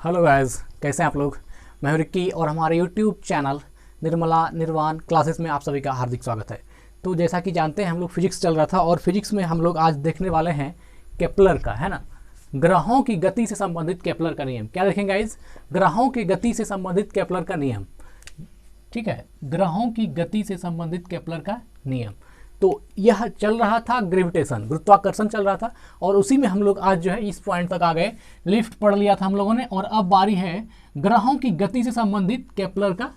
Hello guys, कैसे हैं आप लोग। मैं हूं रिक्की और हमारे यूट्यूब चैनल निर्मला निर्वाण क्लासेस में आप सभी का हार्दिक स्वागत है। तो जैसा कि जानते हैं हम लोग फिजिक्स चल रहा था और फिजिक्स में हम लोग आज देखने वाले हैं केपलर का, है ना, ग्रहों की गति से संबंधित केपलर का नियम। क्या देखेंगे गाइस? ग्रहों की गति से संबंधित केपलर का नियम। ठीक है, ग्रहों की गति से संबंधित केपलर का नियम। तो यह चल रहा था ग्रेविटेशन, गुरुत्वाकर्षण चल रहा था और उसी में हम लोग आज जो है इस पॉइंट तक आ गए। लिफ्ट पढ़ लिया था हम लोगों ने और अब बारी है ग्रहों की गति से संबंधित केपलर का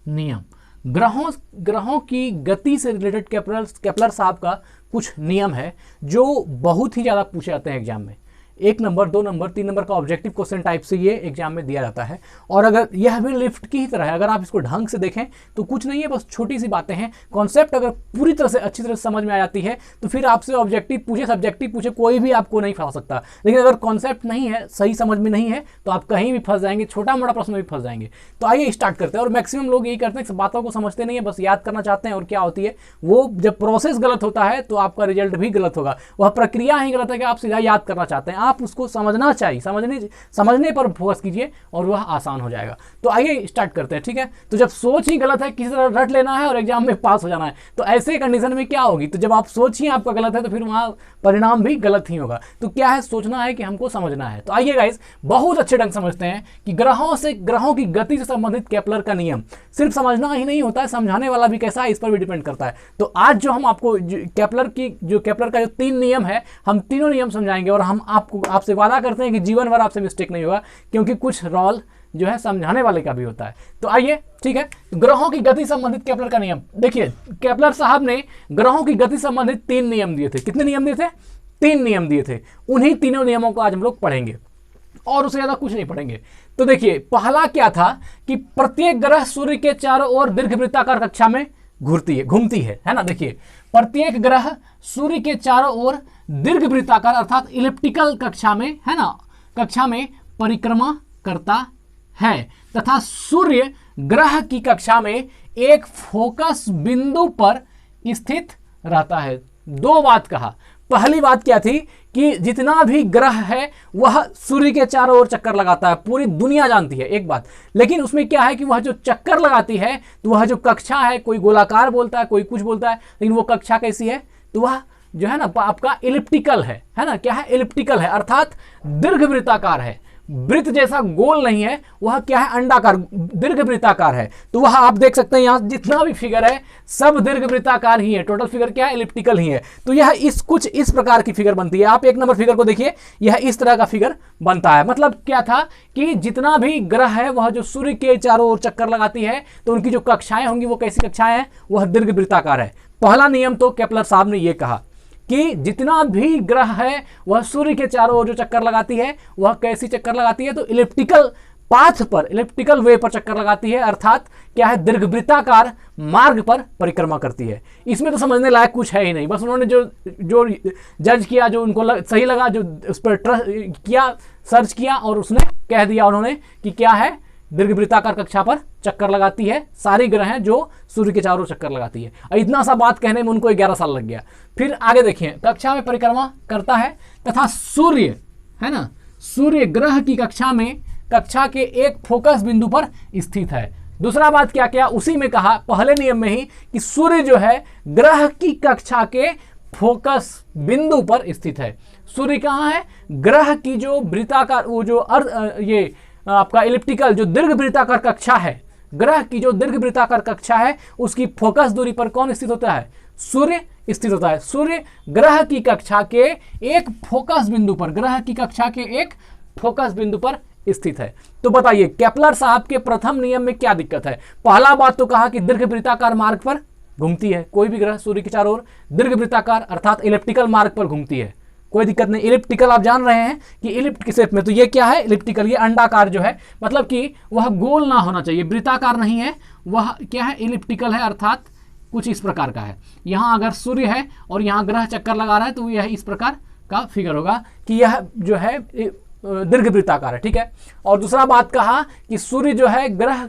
नियम। ग्रहों की गति से रिलेटेड केपलर साहब का कुछ नियम है जो बहुत ही ज़्यादा पूछे जाते हैं एग्जाम में। 1 नंबर, 2 नंबर, 3 नंबर का ऑब्जेक्टिव क्वेश्चन टाइप से ये एग्जाम में दिया जाता है। और अगर यह भी लिफ्ट की ही तरह है, अगर आप इसको ढंग से देखें तो कुछ नहीं है, बस छोटी सी बातें हैं। कॉन्सेप्ट अगर पूरी तरह से अच्छी तरह से समझ में आ जाती है तो फिर आपसे ऑब्जेक्टिव पूछे, सब्जेक्टिव पूछे, कोई भी आपको नहीं फंसा सकता। लेकिन अगर कॉन्सेप्ट नहीं है, सही समझ में नहीं है, तो आप कहीं भी फंस जाएंगे, छोटा मोटा प्रश्न में भी फंस जाएंगे। तो आइए स्टार्ट करते हैं। और मैक्सिमम लोग यही करते हैं, बातों को समझते नहीं है, बस याद करना चाहते हैं। और क्या होती है वो, जब प्रोसेस गलत होता है तो आपका रिजल्ट भी गलत होगा। वह प्रक्रिया ही गलत है कि आप सीधा याद करना चाहते हैं। आप उसको समझना चाहिए, समझने पर फोकस कीजिए और वह आसान हो जाएगा। तो आइए स्टार्ट करते हैं। ठीक है, तो जब सोच ही गलत है, किसी तरह रट लेना है और एग्जाम में पास हो जाना है, तो ऐसे कंडीशन में क्या होगी? तो जब आप सोच ही आपका गलत है तो फिर वहां परिणाम भी गलत ही होगा। तो क्या है, सोचना है कि हमको समझना है। तो आइए गाइस, बहुत अच्छे ढंग समझते हैं कि ग्रहों की गति से संबंधित केपलर का नियम सिर्फ समझना ही नहीं होता है, समझाने वाला भी कैसा है इस पर भी डिपेंड करता है। तो आज जो हम आपको केपलर का जो 3 नियम है, हम तीनों नियम समझाएंगे और हम आपसे वादा करते हैं कि जीवन भर आपसे मिस्टेक नहीं होगा, क्योंकि कुछ रोल जो है समझाने वाले का भी होता है। तो आइए, ठीक है, ग्रहों की गति संबंधित केपलर का नियम देखिए। केपलर साहब ने ग्रहों की गति संबंधित 3 नियम दिए थे। कितने नियम दिए थे? 3 नियम दिए थे। उन्हीं तीनों नियमों को आज हम लोग पढ़ेंगे और उससे ज्यादा कुछ नहीं पढ़ेंगे। तो देखिए, पहला क्या था कि प्रत्येक ग्रह सूर्य के चारों ओर दीर्घवृत्ताकार कक्षा में घूमती है ना। देखिए, प्रत्येक ग्रह सूर्य के चारों ओर दीर्घवृत्ताकार अर्थात इलिप्टिकल कक्षा में, है ना, कक्षा में परिक्रमा करता है तथा सूर्य ग्रह की कक्षा में एक फोकस बिंदु पर स्थित रहता है। 2 बात कहा। पहली बात क्या थी कि जितना भी ग्रह है वह सूर्य के चारों ओर चक्कर लगाता है, पूरी दुनिया जानती है, एक बात। लेकिन उसमें क्या है कि वह जो चक्कर लगाती है, तो वह जो कक्षा है, कोई गोलाकार बोलता है, कोई कुछ बोलता है, लेकिन वो कक्षा कैसी है? तो वह जो है ना आपका इलिप्टिकल है ना। क्या है? इलिप्टिकल है अर्थात दीर्घवृत्ताकार है। वृत्त जैसा गोल नहीं है, वह क्या है? अंडाकार, दीर्घवृत्ताकार है। तो वह आप देख सकते हैं यहाँ जितना भी फिगर है सब दीर्घवृत्ताकार ही है। टोटल फिगर क्या है? इलिप्टिकल ही है। तो यह कुछ इस प्रकार की फिगर बनती है। आप 1 नंबर फिगर को देखिए, यह इस तरह का फिगर बनता है। मतलब क्या था कि जितना भी ग्रह है वह जो सूर्य के चारों ओर चक्कर लगाती है, तो उनकी जो कक्षाएं होंगी वो कैसी कक्षाएं हैं? वह दीर्घवृत्ताकार है। पहला नियम तो केपलर साहब ने यह कहा कि जितना भी ग्रह है वह सूर्य के चारों ओर जो चक्कर लगाती है वह कैसी चक्कर लगाती है? तो इलिप्टिकल पाथ पर, इलिप्टिकल वे पर चक्कर लगाती है, अर्थात क्या है? दीर्घवृत्ताकार मार्ग पर परिक्रमा करती है। इसमें तो समझने लायक कुछ है ही नहीं। बस उन्होंने जो जज किया, जो उनको सही लगा, जो उस पर ट्रस्ट किया, सर्च किया और उसने कह दिया उन्होंने कि क्या है? दीर्घवृत्ताकार कक्षा पर चक्कर लगाती है सारी ग्रह हैं जो सूर्य के चारों चक्कर लगाती है। और इतना सा बात कहने में उनको 11 साल लग गया। फिर आगे देखिए, कक्षा में परिक्रमा करता है तथा सूर्य, है ना, सूर्य ग्रह की कक्षा के एक फोकस बिंदु पर स्थित है। दूसरा बात क्या क्या उसी में कहा, पहले नियम में ही, कि सूर्य जो है ग्रह की कक्षा के फोकस बिंदु पर स्थित है। सूर्य कहाँ है? ग्रह की जो वृत्ताकार, वो जो ये आपका इलिप्टिकल जो दीर्घवृत्ताकार कक्षा है, ग्रह की जो दीर्घवृत्ताकार कक्षा है, उसकी फोकस दूरी पर कौन स्थित होता है? सूर्य स्थित होता है। सूर्य ग्रह की कक्षा के एक फोकस बिंदु पर, ग्रह की कक्षा के एक फोकस बिंदु पर स्थित है। तो बताइए, केपलर साहब के प्रथम नियम में क्या दिक्कत है? पहला बात तो कहा कि दीर्घवृत्ताकार मार्ग पर घूमती है। कोई भी ग्रह सूर्य के चारों ओर दीर्घवृत्ताकार अर्थात इलिप्टिकल मार्ग पर घूमती है, कोई दिक्कत नहीं। इलिप्टिकल आप जान रहे हैं कि इलिप्ट की शेप में, तो ये क्या है? इलिप्टिकल, ये अंडाकार जो है, मतलब कि वह गोल ना होना चाहिए, वृत्ताकार नहीं है, वह क्या है? इलिप्टिकल है, अर्थात कुछ इस प्रकार का है। यहाँ अगर सूर्य है और यहाँ ग्रह चक्कर लगा रहा है तो यह इस प्रकार का फिगर होगा कि यह जो है दीर्घवृत्ताकार है। ठीक है। और दूसरा बात कहा कि सूर्य जो है ग्रह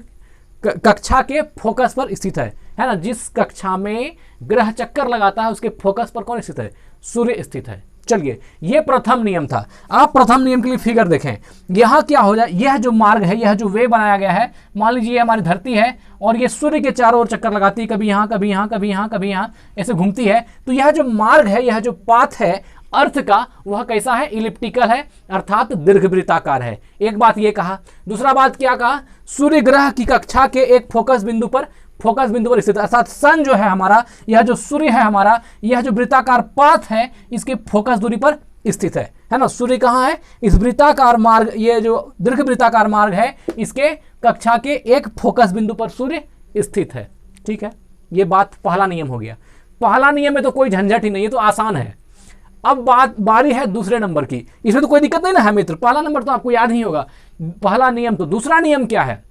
कक्षा के फोकस पर स्थित है ना। जिस कक्षा में ग्रह चक्कर लगाता है उसके फोकस पर कौन स्थित है? सूर्य स्थित है। चलिए, ये प्रथम नियम था। आप प्रथम नियम के लिए फिगर देखें, यहाँ क्या हो जाए, यह जो मार्ग है, यह जो वे बनाया गया है, मान लीजिए ये हमारी धरती है और ये सूर्य के चारों ओर चक्कर लगाती है, कभी यहाँ कभी यहाँ कभी यहाँ कभी यहाँ ऐसे घूमती है। तो यह जो मार्ग है, यह जो पाथ है अर्थ का, वह कैसा है, इलिप्टिकल है, अर्थात दीर्घवृत्ताकार है। एक बात ये कहा। दूसरा बात क्या कहा, सूर्य ग्रह की कक्षा के एक फोकस बिंदु पर स्थित, अर्थात सन जो है हमारा, यह जो सूर्य है हमारा, यह जो वृत्ताकार पाथ है, इसके फोकस दूरी पर स्थित है ना। सूर्य कहाँ है, इस वृत्ताकार मार्ग, ये जो दीर्घ वृत्ताकार मार्ग है, इसके कक्षा के एक फोकस बिंदु पर सूर्य स्थित है। ठीक है, ये बात पहला नियम हो गया। पहला नियम में तो कोई झंझट ही नहीं है, तो आसान है। अब बारी है दूसरे नंबर की, इसमें तो कोई दिक्कत नहीं ना है मित्र, पहला नंबर तो आपको याद ही होगा, पहला नियम। तो दूसरा नियम क्या है,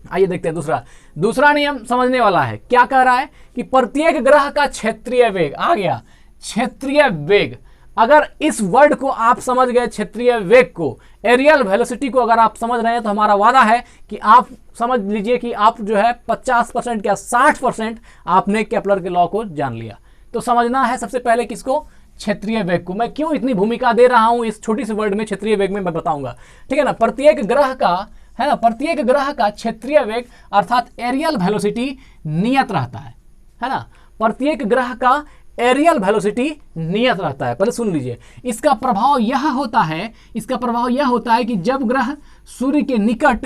आइए देखते हैं। दूसरा नियम समझने वाला है। क्या कह रहा है कि प्रत्येक ग्रह का क्षेत्रीय वेग, आ गया क्षेत्रीय वेग। अगर इस वर्ड को आप समझ गए, क्षेत्रीय वेग को, एरियल वेलोसिटी को अगर आप समझ रहे हैं, तो हमारा वादा है कि आप समझ लीजिए कि आप जो है 50% या 60% आपने केपलर के लॉ को जान लिया। तो समझना है सबसे पहले किसको, क्षेत्रीय वेग को। मैं क्यों इतनी भूमिका दे रहा हूं इस छोटी सी वर्ड में, क्षेत्रीय वेग में मैं बताऊंगा। ठीक है ना, प्रत्येक ग्रह का है ना, प्रत्येक ग्रह का क्षेत्रीय वेग अर्थात एरियल वेलोसिटी नियत रहता है ना। प्रत्येक ग्रह का एरियल वेलोसिटी नियत रहता है। पहले सुन लीजिए, इसका प्रभाव यह होता है कि जब ग्रह सूर्य के निकट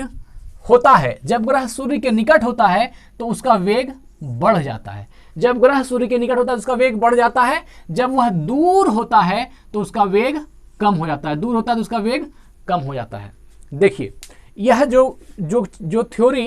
होता है, तो उसका वेग बढ़ जाता है। जब ग्रह सूर्य के निकट होता है उसका वेग बढ़ जाता है, जब वह दूर होता है तो उसका वेग कम हो जाता है। दूर होता है तो उसका वेग कम हो जाता है। देखिए, यह जो थ्योरी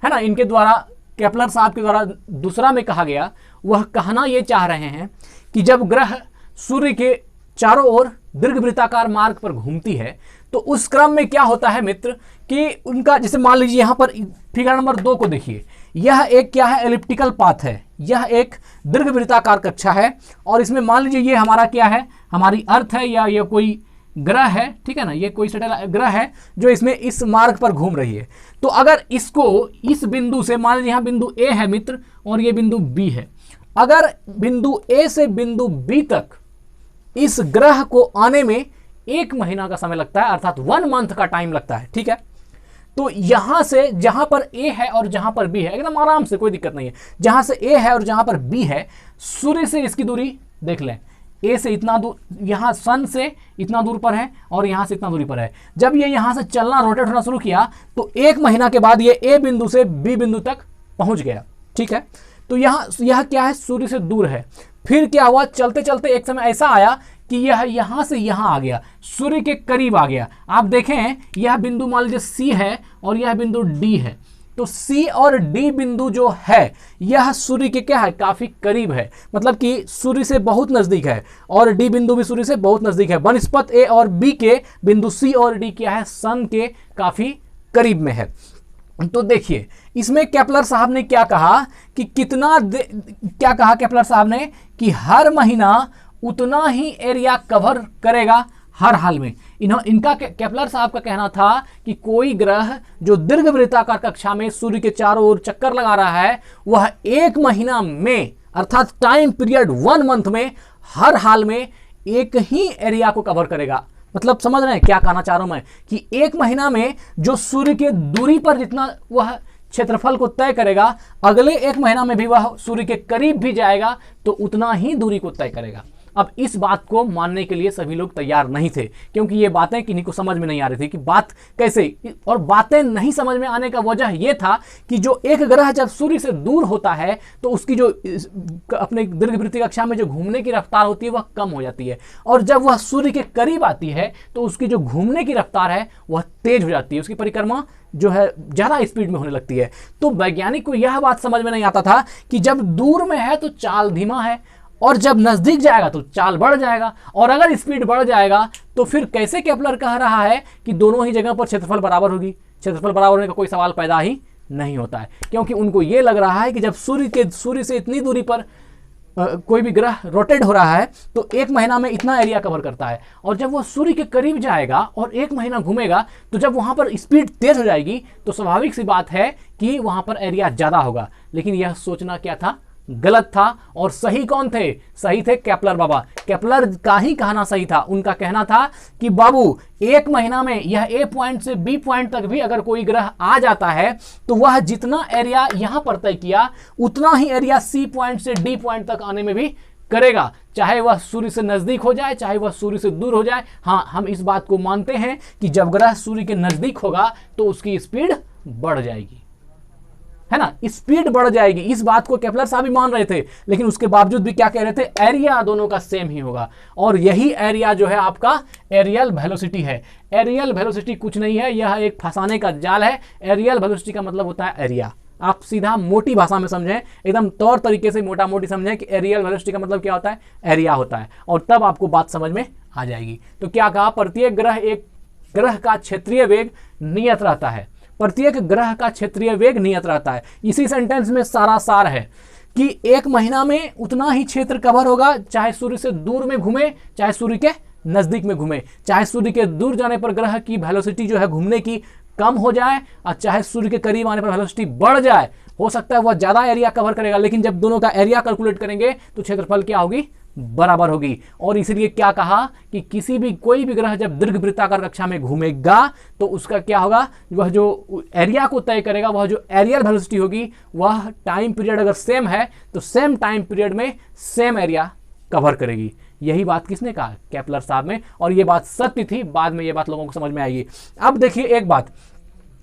है ना, इनके द्वारा, केपलर साहब के द्वारा दूसरा में कहा गया, वह कहना ये चाह रहे हैं कि जब ग्रह सूर्य के चारों ओर दीर्घवृत्ताकार मार्ग पर घूमती है, तो उस क्रम में क्या होता है मित्र कि उनका, जैसे मान लीजिए यहाँ पर फिगर नंबर 2 को देखिए, यह एक क्या है, एलिप्टिकल पाथ है, यह एक दीर्घवृत्ताकार कक्षा है, और इसमें मान लीजिए ये हमारा क्या है, हमारी अर्थ है या ये कोई ग्रह है। ठीक है ना, ये कोई सैटेलाइट ग्रह है जो इसमें इस मार्ग पर घूम रही है। तो अगर इसको इस बिंदु से, मान लीजिए यहाँ बिंदु ए है मित्र और ये बिंदु बी है, अगर बिंदु ए से बिंदु बी तक इस ग्रह को आने में 1 महीना का समय लगता है, अर्थात 1 मंथ का टाइम लगता है। ठीक है, तो यहां से जहां पर ए है और जहां पर बी है, एकदम आराम से, कोई दिक्कत नहीं है, जहां से ए है और जहां पर बी है, सूर्य से इसकी दूरी देख लें, ए से इतना दूर, यहाँ सन से इतना दूर पर है और यहाँ से इतना दूरी पर है। जब ये यहाँ से चलना, रोटेट होना शुरू किया, तो 1 महीना के बाद ये ए बिंदु से बी बिंदु तक पहुंच गया। ठीक है, तो यह क्या है, सूर्य से दूर है। फिर क्या हुआ, चलते चलते एक समय ऐसा आया कि यह यहाँ से यहाँ आ गया, सूर्य के करीब आ गया। आप देखें, यह बिंदु मान लीजिए सी है और यह बिंदु डी है, तो सी और डी बिंदु जो है, यह सूर्य के क्या है, काफी करीब है, मतलब कि सूर्य से बहुत नजदीक है, और डी बिंदु भी सूर्य से बहुत नजदीक है। बनस्पत ए और बी के बिंदु सी और डी क्या है, सन के काफी करीब में है। तो देखिए, इसमें केपलर साहब ने क्या कहा कि क्या कहा केपलर साहब ने कि हर महीना उतना ही एरिया कवर करेगा हर हाल में। इनका केपलर साहब का कहना था कि कोई ग्रह जो दीर्घवृत्ताकार कक्षा में सूर्य के चारों ओर चक्कर लगा रहा है, वह 1 महीना में, अर्थात टाइम पीरियड 1 मंथ में, हर हाल में एक ही एरिया को कवर करेगा। मतलब समझ रहे हैं क्या कहना चाह रहा हूं मैं, कि 1 महीना में जो सूर्य के दूरी पर जितना वह क्षेत्रफल को तय करेगा, अगले 1 महीना में भी वह सूर्य के करीब भी जाएगा तो उतना ही दूरी को तय करेगा। अब इस बात को मानने के लिए सभी लोग तैयार नहीं थे, क्योंकि ये बातें किन्हीं को समझ में नहीं आ रही थी कि बात कैसे, और बातें नहीं समझ में आने का वजह यह था कि जो एक ग्रह जब सूर्य से दूर होता है तो उसकी जो अपने दीर्घवृत्तीय कक्षा में जो घूमने की रफ्तार होती है वह कम हो जाती है, और जब वह सूर्य के करीब आती है तो उसकी जो घूमने की रफ्तार है वह तेज हो जाती है, उसकी परिक्रमा जो है ज़्यादा स्पीड में होने लगती है। तो वैज्ञानिक को यह बात समझ में नहीं आता था कि जब दूर में है तो चाल धीमा है, और जब नजदीक जाएगा तो चाल बढ़ जाएगा, और अगर स्पीड बढ़ जाएगा तो फिर कैसे केपलर कह रहा है कि दोनों ही जगह पर क्षेत्रफल बराबर होगी। क्षेत्रफल बराबर होने का कोई सवाल पैदा ही नहीं होता है, क्योंकि उनको ये लग रहा है कि जब सूर्य से इतनी दूरी पर कोई भी ग्रह रोटेट हो रहा है तो 1 महीना में इतना एरिया कवर करता है, और जब वह सूर्य के करीब जाएगा और 1 महीना घूमेगा तो जब वहां पर स्पीड तेज हो जाएगी तो स्वाभाविक सी बात है कि वहां पर एरिया ज़्यादा होगा। लेकिन यह सोचना क्या था, गलत था। और सही कौन थे? सही थे केपलर बाबा। केपलर का ही कहना सही था। उनका कहना था कि बाबू एक महीना में यह ए पॉइंट से बी पॉइंट तक भी अगर कोई ग्रह आ जाता है तो वह जितना एरिया यहां पर तय किया उतना ही एरिया सी पॉइंट से डी पॉइंट तक आने में भी करेगा, चाहे वह सूर्य से नजदीक हो जाए चाहे वह सूर्य से दूर हो जाए। हाँ, हम इस बात को मानते हैं कि जब ग्रह सूर्य के नजदीक होगा तो उसकी स्पीड बढ़ जाएगी, है ना, स्पीड बढ़ जाएगी। इस बात को केपलर साहब भी मान रहे थे, लेकिन उसके बावजूद भी क्या कह रहे थे? एरिया दोनों का सेम ही होगा। और यही एरिया जो है आपका एरियल वेलोसिटी है। एरियल वेलोसिटी कुछ नहीं है, यह एक फंसाने का जाल है। एरियल वेलोसिटी का मतलब होता है एरिया। आप सीधा मोटी भाषा में समझें, एकदम तौर तरीके से मोटा मोटी समझें कि एरियल वेलोसिटी का मतलब क्या होता है? एरिया होता है। और तब आपको बात समझ में आ जाएगी। तो क्या कहा? प्रत्येक ग्रह का क्षेत्रीय वेग नियत रहता है। प्रत्येक ग्रह का क्षेत्रीय वेग नियत रहता है। इसी सेंटेंस में सारा सार है कि एक महीना में उतना ही क्षेत्र कवर होगा, चाहे सूर्य से दूर में घूमे चाहे सूर्य के नजदीक में घूमे, चाहे सूर्य के दूर जाने पर ग्रह की वेलोसिटी जो है घूमने की कम हो जाए और चाहे सूर्य के करीब आने पर वेलोसिटी बढ़ जाए। हो सकता है वह ज्यादा एरिया कवर करेगा, लेकिन जब दोनों का एरिया कैलकुलेट करेंगे तो क्षेत्रफल क्या होगी? बराबर होगी। और इसलिए क्या कहा कि कोई भी ग्रह जब दीर्घ वृत्ताकार कक्षा में घूमेगा तो उसका क्या होगा? वह जो एरिया को तय करेगा, वह जो एरियल वेलोसिटी होगी, वह टाइम पीरियड अगर सेम है तो सेम टाइम पीरियड में सेम एरिया कवर करेगी। यही बात किसने कहा? केपलर साहब में। और ये बात सत्य थी, बाद में ये बात लोगों को समझ में आएगी। अब देखिए एक बात,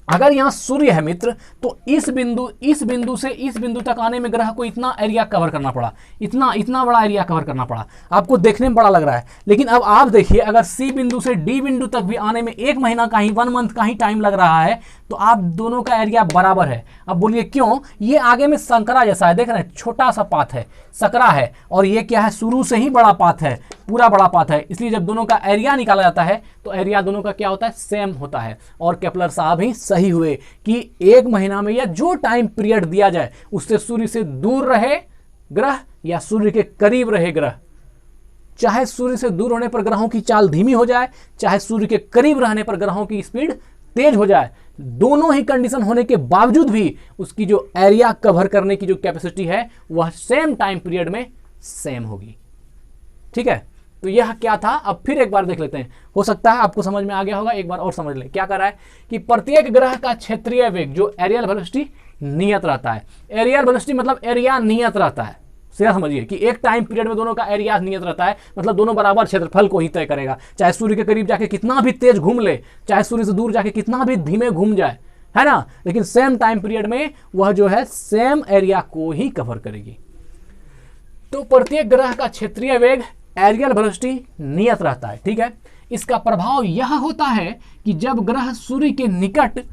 अगर यहां सूर्य है मित्र, तो इस बिंदु से इस बिंदु तक आने में ग्रह को इतना एरिया कवर करना पड़ा, इतना बड़ा एरिया कवर करना पड़ा। आपको देखने में बड़ा लग रहा है, लेकिन अब आप देखिए अगर सी बिंदु से डी बिंदु तक भी आने में एक महीना का ही 1 मंथ का ही टाइम लग रहा है, तो आप दोनों का एरिया बराबर है। अब बोलिए क्यों? ये आगे में संकरा जैसा है, देख रहे हैं, छोटा सा पाथ है, सकरा है, और ये क्या है? शुरू से ही बड़ा पाथ है, पूरा बड़ा पाथ है। इसलिए जब दोनों का एरिया निकाला जाता है तो एरिया दोनों का क्या होता है? सेम होता है। और केपलर साहब ही सही हुए कि एक महीना में या जो टाइम पीरियड दिया जाए उससे सूर्य से दूर रहे ग्रह या सूर्य के करीब रहे ग्रह, चाहे सूर्य से दूर होने पर ग्रहों की चाल धीमी हो जाए, चाहे सूर्य के करीब रहने पर ग्रहों की स्पीड तेज हो जाए, दोनों ही कंडीशन होने के बावजूद भी उसकी जो एरिया कवर करने की जो कैपेसिटी है वह सेम टाइम पीरियड में सेम होगी। ठीक है, तो यह क्या था? अब फिर एक बार देख लेते हैं, हो सकता है आपको समझ में आ गया होगा। एक बार और समझ ले। क्या कर रहा है कि प्रत्येक ग्रह का क्षेत्रीय वेग जो एरियल वेलोसिटी नियत रहता है। एरियल वेलोसिटी मतलब एरिया नियत रहता है। सीधा समझिए कि एक टाइम पीरियड में दोनों का एरिया नियत रहता है, मतलब दोनों बराबर क्षेत्रफल को ही तय करेगा। चाहे सूर्य के करीब जाके कितना भी तेज घूम ले, चाहे सूर्य से दूर जाके कितना भी धीमे घूम जाए, है ना, लेकिन सेम टाइम पीरियड में वह जो है सेम एरिया को ही कवर करेगी। तो प्रत्येक ग्रह का क्षेत्रीय वेग एरियल वेलोसिटी नियत रहता है। ठीक है, इसका प्रभाव यह होता है कि जब ग्रह सूर्य के निकट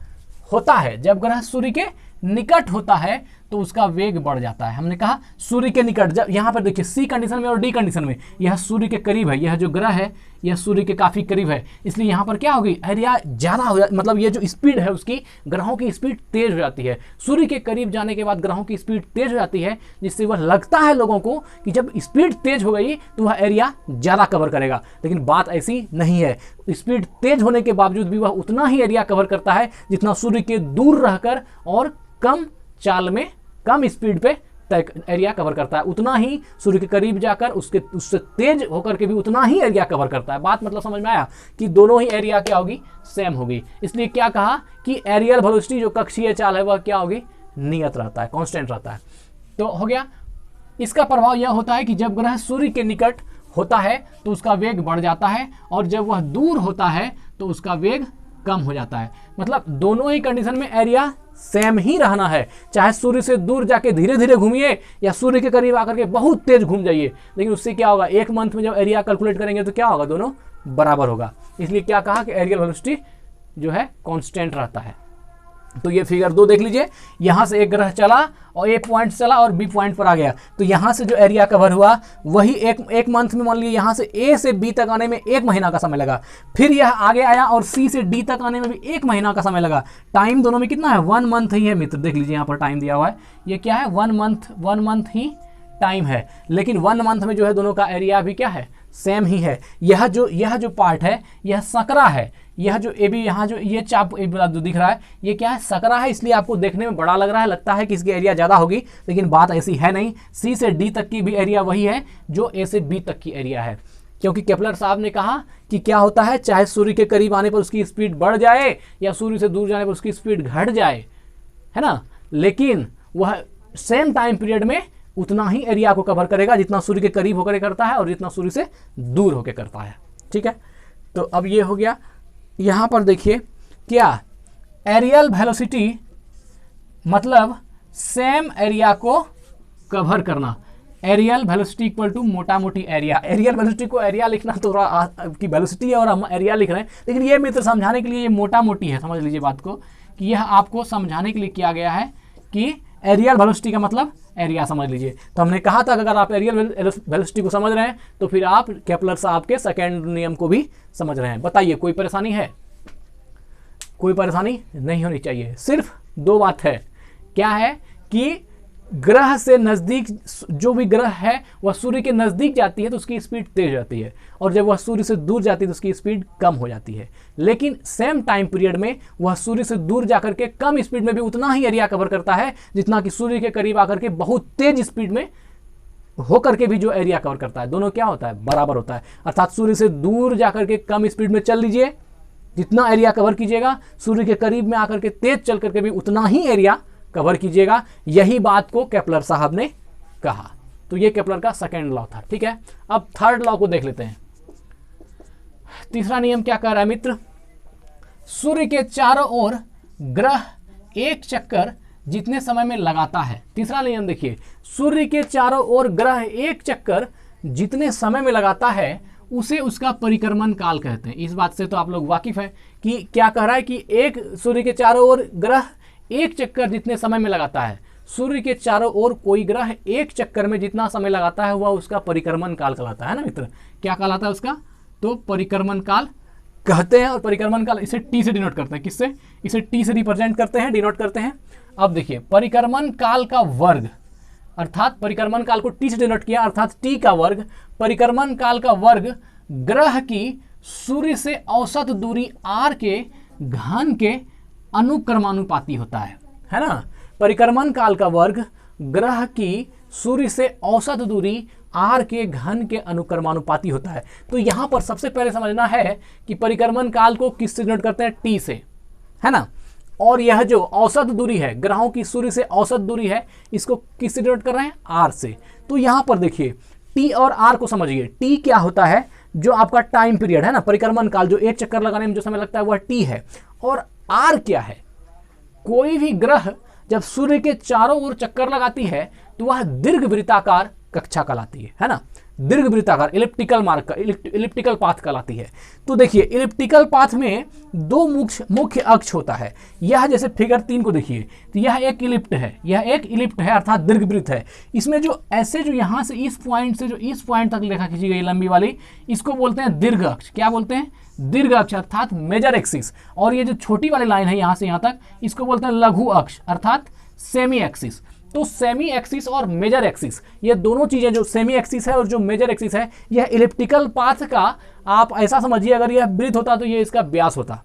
होता है, जब ग्रह सूर्य के निकट होता है तो उसका वेग बढ़ जाता है। हमने कहा सूर्य के निकट, जब यहाँ पर देखिए सी कंडीशन में और डी कंडीशन में यह सूर्य के करीब है, यह जो ग्रह है यह सूर्य के काफी करीब है, इसलिए यहाँ पर क्या होगी? एरिया ज्यादा हो जाए, मतलब ये जो स्पीड है उसकी, ग्रहों की स्पीड तेज हो जाती है। सूर्य के करीब जाने के बाद ग्रहों की स्पीड तेज हो जाती है, जिससे वह लगता है लोगों को कि जब स्पीड तेज हो गई तो वह एरिया ज्यादा कवर करेगा, लेकिन बात ऐसी नहीं है। स्पीड तेज होने के बावजूद भी वह उतना ही एरिया कवर करता है जितना सूर्य के दूर रहकर और कम चाल में, कम स्पीड पे एरिया कवर करता है, उतना ही सूर्य के करीब जाकर उससे तेज होकर के भी उतना ही एरिया कवर करता है। बात मतलब समझ में आया कि दोनों ही एरिया क्या होगी? सेम होगी। इसलिए क्या कहा कि एरियल वेलोसिटी जो कक्षीय चाल है वह क्या होगी? नियत रहता है, कांस्टेंट रहता है। तो हो गया। इसका प्रभाव यह होता है कि जब ग्रह सूर्य के निकट होता है तो उसका वेग बढ़ जाता है, और जब वह दूर होता है तो उसका वेग कम हो जाता है। मतलब दोनों ही कंडीशन में एरिया सेम ही रहना है, चाहे सूर्य से दूर जाके धीरे धीरे घूमिए या सूर्य के करीब आकर के बहुत तेज घूम जाइए, लेकिन उससे क्या होगा? एक मंथ में जब एरिया कैलकुलेट करेंगे तो क्या होगा? दोनों बराबर होगा। इसलिए क्या कहा कि एरियल वेलोसिटी जो है कांस्टेंट रहता है। तो ये फिगर 2 देख लीजिए, यहां से एक ग्रह चला और ए पॉइंट चला और बी पॉइंट पर आ गया, तो यहां से जो एरिया कवर हुआ वही एक मंथ में, मान लीजिए यहां से ए से बी तक आने में 1 महीना का समय लगा, फिर यह आगे आया और सी से डी तक आने में भी 1 महीना का समय लगा। टाइम दोनों में कितना है? 1 मंथ ही है मित्र। देख लीजिए यहाँ पर टाइम दिया हुआ है, ये क्या है? 1 मंथ ही टाइम है, लेकिन 1 मंथ में जो है दोनों का एरिया भी क्या है? सेम ही है। यह जो पार्ट है यह सकरा है, यह जो ए बी यहाँ जो ये चाप जो दिख रहा है ये क्या है, सकरा है, इसलिए आपको देखने में बड़ा लग रहा है, लगता है कि इसकी एरिया ज़्यादा होगी, लेकिन बात ऐसी है नहीं। सी से डी तक की भी एरिया वही है जो ए से बी तक की एरिया है, क्योंकि केपलर साहब ने कहा कि क्या होता है, चाहे सूर्य के करीब आने पर उसकी स्पीड बढ़ जाए या सूर्य से दूर जाने पर उसकी स्पीड घट जाए, है ना, लेकिन वह सेम टाइम पीरियड में उतना ही एरिया को कवर करेगा जितना सूर्य के करीब होकर करता है और जितना सूर्य से दूर होकर करता है। ठीक है, तो अब ये हो गया। यहाँ पर देखिए क्या, एरियल वेलोसिटी मतलब सेम एरिया को कवर करना, एरियल वेलोसिटी इक्वल टू मोटा मोटी एरिया। एरियल वेलोसिटी को एरिया लिखना थोड़ा की वेलोसिटी है और हम एरिया लिख रहे हैं, लेकिन ये मित्र समझाने के लिए ये मोटा मोटी है, समझ लीजिए बात को कि यह आपको समझाने के लिए किया गया है कि एरियल वेलोसिटी का मतलब एरिया समझ लीजिए। तो हमने कहा था कि अगर आप एरियल वेलोसिटी को समझ रहे हैं तो फिर आप केपलर साहब के सेकेंड नियम को भी समझ रहे हैं। बताइए कोई परेशानी है? कोई परेशानी नहीं होनी चाहिए। सिर्फ दो बात है, क्या है कि ग्रह से नज़दीक जो भी ग्रह है वह सूर्य के नज़दीक जाती है तो उसकी स्पीड तेज जाती है, और जब वह सूर्य से दूर जाती है तो उसकी स्पीड कम हो जाती है। लेकिन सेम टाइम पीरियड में वह सूर्य से दूर जाकर के कम स्पीड में भी उतना ही एरिया कवर करता है जितना कि सूर्य के करीब आकर के बहुत तेज स्पीड में होकर के भी जो एरिया कवर करता है। दोनों क्या होता है, बराबर होता है। अर्थात सूर्य से दूर जाकर के कम स्पीड में चल लीजिए, जितना एरिया कवर कीजिएगा, सूर्य के करीब में आकर के तेज चल करके भी उतना ही एरिया कवर कीजिएगा। यही बात को केपलर साहब ने कहा। तो ये केपलर का सेकेंड लॉ था। ठीक है, अब थर्ड लॉ को देख लेते हैं। तीसरा नियम क्या कह रहा है मित्र, सूर्य के चारों ओर ग्रह एक चक्कर जितने समय में लगाता है। तीसरा नियम देखिए, सूर्य के चारों ओर ग्रह एक चक्कर जितने समय में लगाता है उसे उसका परिक्रमण काल कहते हैं। इस बात से तो आप लोग वाकिफ हैं कि क्या कह रहा है कि एक सूर्य के चारों ओर ग्रह एक चक्कर जितने समय में लगाता है, सूर्य के चारों ओर कोई ग्रह एक चक्कर में जितना समय लगाता है वह उसका परिक्रमण काल कहलाता है ना मित्र। क्या कहलाता है उसका, तो परिक्रमण काल कहते हैं। और परिक्रमण काल इसे टी से डिनोट करते हैं, किससे, इसे टी से रिप्रेजेंट करते हैं, डिनोट करते हैं। अब देखिए परिक्रमण काल का वर्ग, अर्थात परिक्रमण काल को टी से डिनोट किया, अर्थात टी का वर्ग, परिक्रमण काल का वर्ग ग्रह की सूर्य से औसत दूरी आर के घन के अनुक्रमानुपाती होता है ना। परिक्रमण काल का वर्ग ग्रह की सूर्य से औसत दूरी आर के घन के अनुक्रमानुपाती होता है। तो यहां पर सबसे पहले समझना है कि परिक्रमण काल को किससे डिनोट करते हैं, टी से, है ना। और यह जो औसत दूरी है, ग्रहों की सूर्य से औसत दूरी है, इसको किससे डिनोट कर रहे हैं, आर से। तो यहां पर देखिए टी और आर को समझिए। टी क्या होता है, जो आपका टाइम पीरियड है ना, परिक्रमण काल, जो एक चक्कर लगाने में जो समय लगता है वह टी है। और आर क्या है, कोई भी ग्रह जब सूर्य के चारों ओर चक्कर लगाती है तो वह दीर्घवृत्ताकार कक्षा कहलाती है ना, दीर्घवृत्ताकार इलिप्टिकल मार्ग, इलिप्टिकल पाथ कहलाती है। तो देखिए इलिप्टिकल पाथ में दो मुख्य अक्ष होता है। यह जैसे फिगर 3 को देखिए, तो यह एक इलिप्ट है, यह एक इलिप्ट है अर्थात दीर्घवृत्त है। इसमें जो ऐसे जो यहाँ से इस पॉइंट से जो इस पॉइंट तक रेखा खींची गई लंबी वाली, इसको बोलते हैं दीर्घ अक्ष। क्या बोलते हैं, दीर्घ अक्ष अर्थात मेजर एक्सिस। और ये जो छोटी वाली लाइन है यहाँ से यहाँ तक, इसको बोलते हैं लघु अक्ष अर्थात सेमी एक्सिस। तो सेमी एक्सिस और मेजर एक्सिस, ये दोनों चीजें, जो सेमी एक्सिस है और जो मेजर एक्सिस है, यह इलिप्टिकल पाथ का, आप ऐसा समझिए अगर यह वृत्त होता तो ये इसका व्यास होता,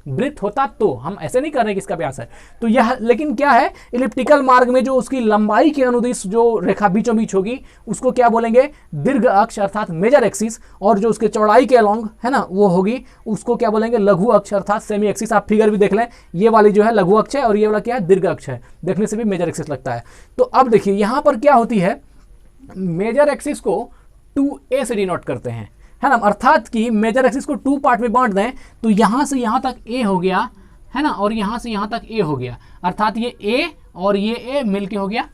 वृत्त होता तो, हम ऐसे नहीं कर रहे कि इसका व्यास है। तो यह लेकिन क्या है, इलिप्टिकल मार्ग में जो उसकी लंबाई के अनुदिश जो रेखा बीचों बीच होगी उसको क्या बोलेंगे, दीर्घ अक्ष अर्थात मेजर एक्सिस। और जो उसके चौड़ाई के अलोंग है ना वो होगी, उसको क्या बोलेंगे, लघु अक्ष अर्थात सेमी एक्सिस। आप फिगर भी देख लें, ये वाली जो है लघु अक्ष है और ये वाला क्या है, दीर्घ अक्ष है, देखने से भी मेजर एक्सिस लगता है। तो अब देखिए यहाँ पर क्या होती है, मेजर एक्सिस को 2a से डिनोट करते हैं, है ना। अर्थात कि मेजर एक्सिस को 2 पार्ट में बांट दें तो यहाँ से यहाँ तक a हो गया, है ना, और यहाँ से यहाँ तक a हो गया। अर्थात ये a और ये a मिलके हो गया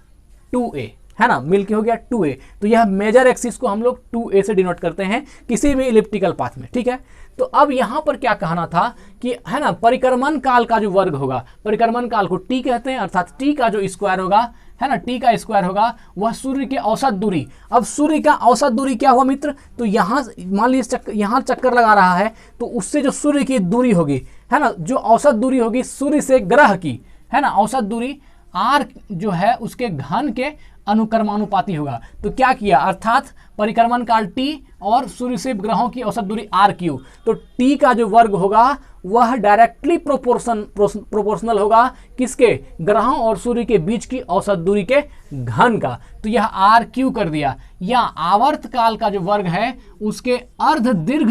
2a, है ना, मिलके हो गया 2a। तो यह मेजर एक्सिस को हम लोग 2a से डिनोट करते हैं किसी भी इलिप्टिकल पाथ में। ठीक है, तो अब यहाँ पर क्या कहना था कि, है ना, परिक्रमण काल का जो वर्ग होगा, परिक्रमण काल को t कहते हैं, अर्थात t का जो स्क्वायर होगा, है ना, टी का स्क्वायर होगा, वह सूर्य के औसत दूरी। अब सूर्य का औसत दूरी क्या हुआ मित्र, तो यहाँ मान लीजिए यहाँ चक्कर लगा रहा है तो उससे जो सूर्य की दूरी होगी, है ना, जो औसत दूरी होगी सूर्य से ग्रह की, है ना, औसत दूरी आर जो है उसके घन के अनुक्रमानुपाती होगा। तो क्या किया, अर्थात परिक्रमण काल t और सूर्य से ग्रहों की औसत दूरी r3। तो t का जो वर्ग होगा वह डायरेक्टली प्रोपोर्शनल होगा किसके, ग्रहों और सूर्य के बीच की औसत दूरी के घन का। तो यह r3 कर दिया। या आवर्त काल का जो वर्ग है उसके अर्ध दीर्घ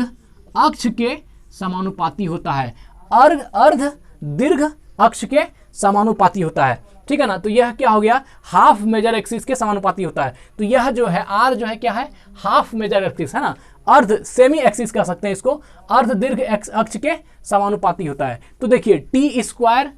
अक्ष के समानुपाती होता है, अर्ध दीर्घ अक्ष के समानुपाती होता है, ठीक है ना। तो यह क्या हो गया, हाफ मेजर एक्सिस के समानुपाती होता है। तो यह जो है r जो है क्या है, हाफ मेजर एक्सिस है ना, अर्ध सेमी एक्सिस कह सकते हैं इसको, अर्ध दीर्घ अक्ष के समानुपाती होता है। तो देखिए टी स्क्वायर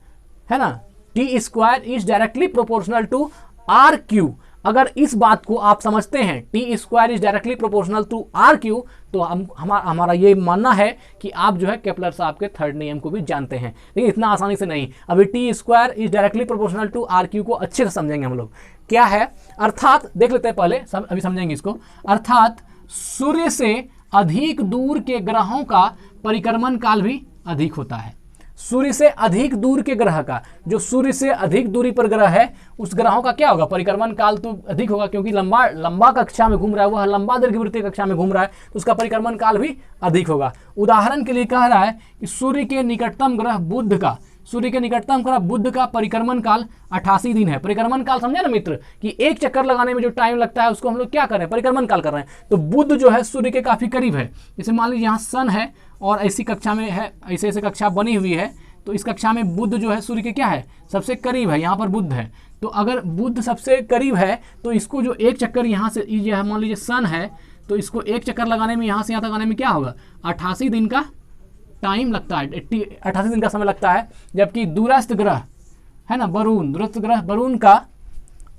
है ना, T square is directly proportional to r3। अगर इस बात को आप समझते हैं, T square is directly proportional to r3, तो हमारा ये मानना है कि आप जो है केपलर साहब के थर्ड नियम को भी जानते हैं। लेकिन इतना आसानी से नहीं, अभी T square is directly proportional to r3 को अच्छे से समझेंगे हम लोग। क्या है, अर्थात देख लेते हैं पहले, अभी समझेंगे इसको। अर्थात सूर्य से अधिक दूर के ग्रहों का परिक्रमण काल भी अधिक होता है। सूर्य से अधिक दूर के ग्रह का, जो सूर्य से अधिक दूरी पर ग्रह है उस ग्रहों का क्या होगा, परिक्रमण काल तो अधिक होगा, क्योंकि लंबा कक्षा में घूम रहा है, वह लंबा दीर्घवृत्तीय कक्षा में घूम रहा है, तो उसका परिक्रमण काल भी अधिक होगा। उदाहरण के लिए कह रहा है कि सूर्य के निकटतम ग्रह बुध का, सूर्य के निकटतम ग्रह बुध का परिक्रमण काल 88 दिन है। परिक्रमण काल समझे ना मित्र, कि एक चक्कर लगाने में जो टाइम लगता है उसको हम लोग क्या कर रहे हैं, परिक्रमण काल कर रहे हैं। तो बुध जो है सूर्य के काफी करीब है। जैसे मान लीजिए यहाँ सन है और ऐसी कक्षा में है, ऐसे कक्षा बनी हुई है, तो इस कक्षा में बुध जो है सूर्य के क्या है, सबसे करीब है, यहाँ पर बुध है। तो अगर बुध सबसे करीब है तो इसको जो एक चक्कर यहाँ से, यह मान लीजिए सन है, तो इसको एक चक्कर लगाने में, यहाँ से यहाँ तक आने में क्या होगा, 88 दिन का टाइम लगता है, 88 दिन का समय लगता है। जबकि दूरस्थ ग्रह है ना वरुण, दूरस्थ ग्रह वरुण का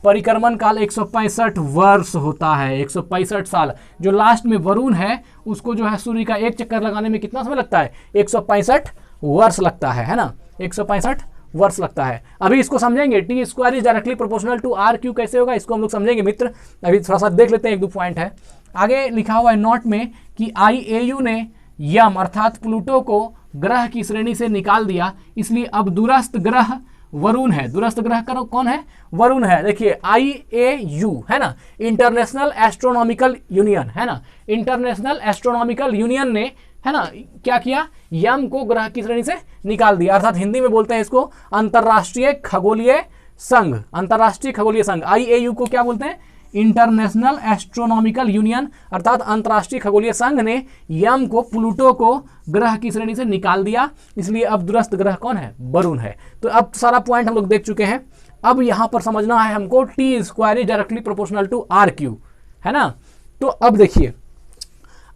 परिक्रमण काल 165 वर्ष होता है, 165 साल। जो लास्ट में वरुण है उसको जो है सूर्य का एक चक्कर लगाने में कितना समय लगता है, 165 वर्ष लगता है ना, 165 वर्ष लगता है। अभी इसको समझेंगे, T square is directly proportional to r3 कैसे होगा, इसको हम लोग समझेंगे मित्र। अभी थोड़ा सा देख लेते हैं, एक दो पॉइंट है। आगे लिखा हुआ है नोट में कि IAU ने यम अर्थात प्लूटो को ग्रह की श्रेणी से निकाल दिया, इसलिए अब दूरस्थ ग्रह वरुण है। दूरस्थ ग्रह कौन है, वरुण है। देखिए IAU है ना, इंटरनेशनल एस्ट्रोनॉमिकल यूनियन है ना, इंटरनेशनल एस्ट्रोनॉमिकल यूनियन ने है ना क्या किया, यम को ग्रह की श्रेणी से निकाल दिया। अर्थात हिंदी में बोलते हैं इसको अंतरराष्ट्रीय खगोलीय संघ, अंतरराष्ट्रीय खगोलीय संघ। IAU को क्या बोलते हैं, इंटरनेशनल एस्ट्रोनॉमिकल यूनियन, अर्थात अंतरराष्ट्रीय खगोलीय संघ ने यम को, प्लूटो को ग्रह की श्रेणी से निकाल दिया, इसलिए अब दूरस्थ ग्रह कौन है, वरुण है। तो अब सारा पॉइंट हम लोग देख चुके हैं। अब यहां पर समझना है हमको T square is directly proportional to r3 है ना। तो अब देखिए,